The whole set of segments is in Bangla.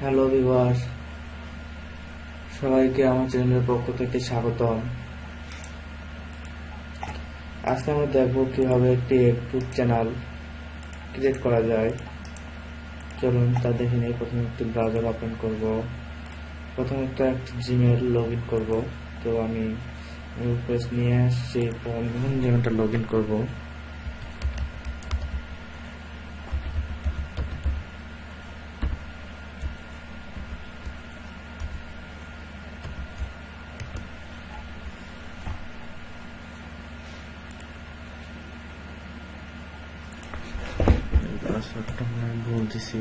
হ্যালো ভিউয়ার্স, সবাইকে আমার চ্যানেলের পক্ষ থেকে স্বাগতম। আজকে আমরা দেখবো কিভাবে একটি ইউটিউব চ্যানেল ক্রিয়েট করা যায়। চলুন তা দেখে নিই। প্রথমে একটি ব্রাউজার ওপেন করব। প্রথমে একটা জিমেল লগ ইন করবো। তো আমি পেজ নিয়ে আসছি, জিমেলটা লগ ইন করবো। পাসওয়ার্ডটা আমি ভুল দিছি।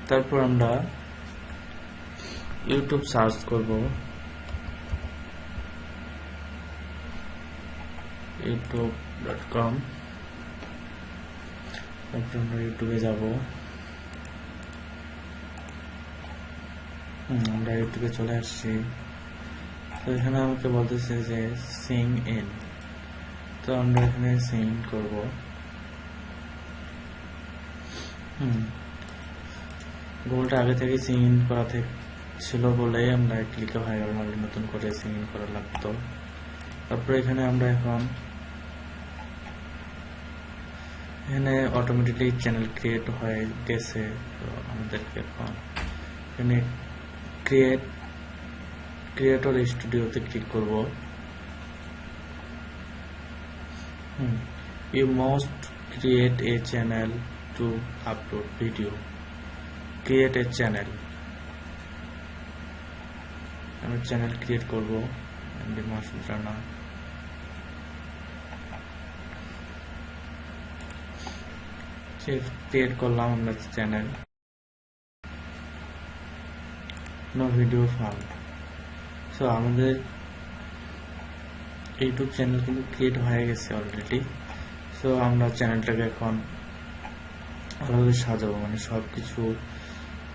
তারপর আমরা ইউটিউব সার্চ করব। youtube.com। তারপর আমরা ইউটিউবে যাব। আমরা ইউটিউবে চলে আসছি। তো এখানে আমাকে বলতেছে যে সিং ইন। তো আমরা এখানে সিং ইন করব। গুগলটা আগে থেকে সিং ইন করা ছিল বলেই আমরা ক্লিক হয়ে গেল, নাহলে নতুন করে সিং ইন করা লাগতো। তারপরে এখানে আমরা এখন এখানে অটোমেটিকলি চ্যানেল ক্রিয়েট হয়ে গেছে। তো আমাদেরকে এখন এখানে ক্রিয়েটর স্টুডিওতে ক্লিক করব। You must create a channel to upload video. Create a channel. আমি চ্যানেল ক্রিয়েট করব। মাসুদ রানা। ক্রিয়েট করলাম আমরা channel. No video found. So আমাদের ইউটিউব চ্যানেল কিন্তু ক্রিয়েট হয়ে গেছে অলরেডি। সো আমরা চ্যানেলটাকে এখন ভালোভাবে সাজাবো, মানে সব কিছু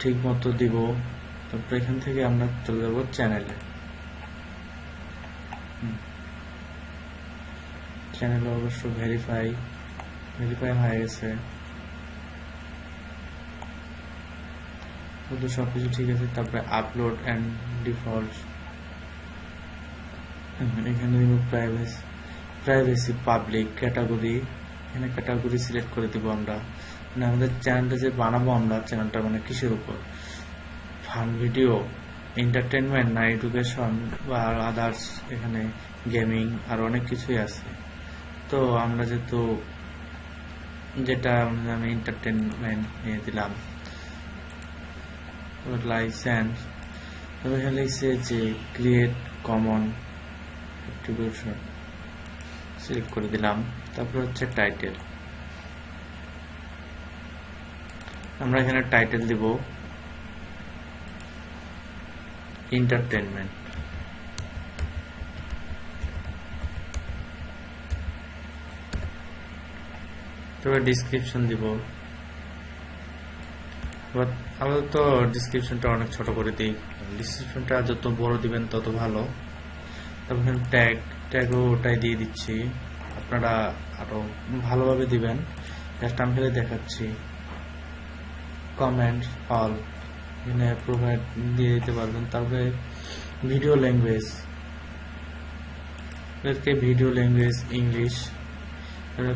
ঠিক মতো দিব। তারপর এখান থেকে আমরা চলে যাবো চ্যানেলে। চ্যানেলে অবশ্য ভেরিফাই হয়ে গেছে, সবকিছু ঠিক আছে। তারপরে আপলোড অ্যান্ড ডিফল্ট, এখানে দিব প্রাইভেসি, পাবলিক, ক্যাটাগরি। এখানে ক্যাটাগরি সিলেক্ট করে দিব আমরা। মানে আমাদের চ্যানেলটা যে বানাবো, আমরা চ্যানেলটা মানে কিসের উপর, ফান ভিডিও, এন্টারটেনমেন্ট না এডুকেশন বা আদার্স, এখানে গেমিং আর অনেক কিছুই আছে। তো আমরা যেটা আমি এন্টারটেনমেন্ট নিয়ে দিলাম। লাইসেন্স এখানে লিখছে যে ক্রিয়েট কমন অ্যাট্রিবিউশন, সিলেক্ট করে দিলাম। তারপর হচ্ছে টাইটেল, আমরা এখানে টাইটেল দিব এন্টারটেনমেন্ট। তারপর ডিসক্রিপশন দিব। আমাদের তো ডিসক্রিপশনটা অনেক ছোট করে দিই, ডিসক্রিপশনটা যত বড় দিবেন তত ভালো। তারপর ট্যাগও ওটাই দিয়ে দিচ্ছি, আপনারা আরো ভালোভাবে দিবেন। জাস্ট আমি দেখাচ্ছি। কমেন্ট অল এখানে প্রোভাইড দিয়ে দিতে পারবেন। তারপরে video language, video language English.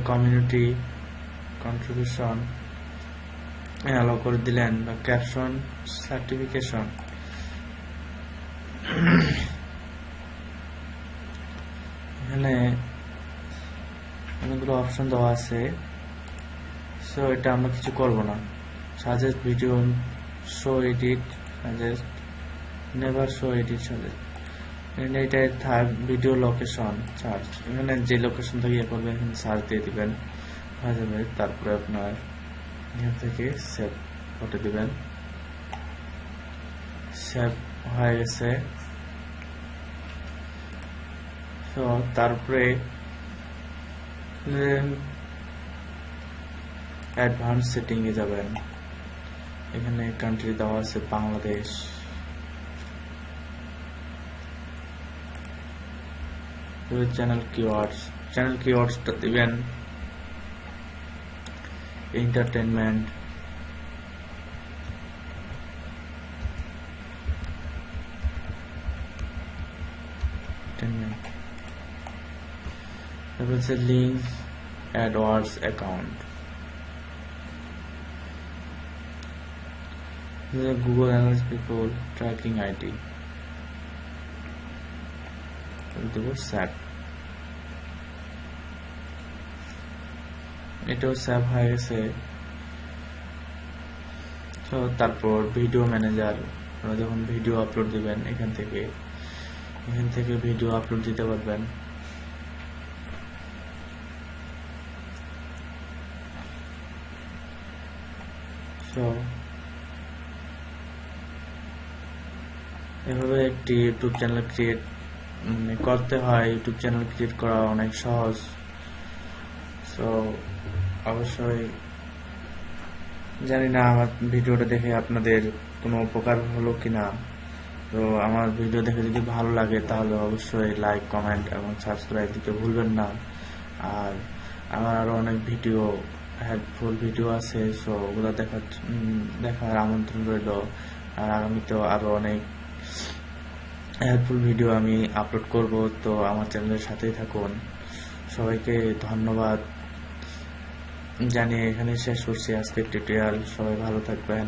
Community contribution allow করে দিলেন, বা ক্যাপশন সার্টিফিকেশন। এখানে অনেকগুলো অপশন দেওয়া আছে। সো এটা আমরা কিছু করব না। Suggest video, show edit, suggest never show edit, suggest. এটা থার্ড ভিডিও লোকেশন সার্চ, এখানে যে লোকেশন থেকে ইয়ে করবেন এখানে সার্চ দিয়ে দিবেন, হয়ে যাবে। তারপরে আপনার এখান থেকে সেভ করে দিবেন। সেভ হয়ে গেছে। তো তারপরে অ্যাডভান্স সেটিং এ যাবেন। এখানে কান্ট্রি দেওয়া আছে বাংলাদেশ। চ্যানেল কিওয়ার্ডসটা দিবেন এন্টারটেনমেন্ট, তারপর হচ্ছে link AdWords account, Google analyse people tracking ID দেব স্যাপ। এটাও স্যাপ হয়ে গেছে। তো তারপর ভিডিও ম্যানেজার, আপনারা যখন ভিডিও আপলোড দিবেন এখান থেকে ভিডিও আপলোড দিতে পারবেন। তো এভাবে একটি ইউটিউব চ্যানেল ক্রিয়েট করতে হয়। ইউটিউব চ্যানেল ক্রিয়েট করা অনেক সহজ। সো অবশ্যই জানি না আমার ভিডিওটা দেখে আপনাদের কোনো উপকার হলো কিনা। তো আমার ভিডিও দেখে যদি ভালো লাগে তাহলে অবশ্যই লাইক, কমেন্ট এবং সাবস্ক্রাইব দিতে ভুলবেন না। আর আমার আরো অনেক ভিডিও, হেল্পফুল ভিডিও আছে, সো ওগুলো দেখার আমন্ত্রণ রইল। আর আগামীতেও আরো অনেক হেল্পফুল ভিডিও আমি আপলোড করব। তো আমার চ্যানেলের সাথেই থাকুন। সবাইকে ধন্যবাদ জানিয়ে এখানে শেষ করছি আজকের টিউটোরিয়াল। সবাই ভালো থাকবেন।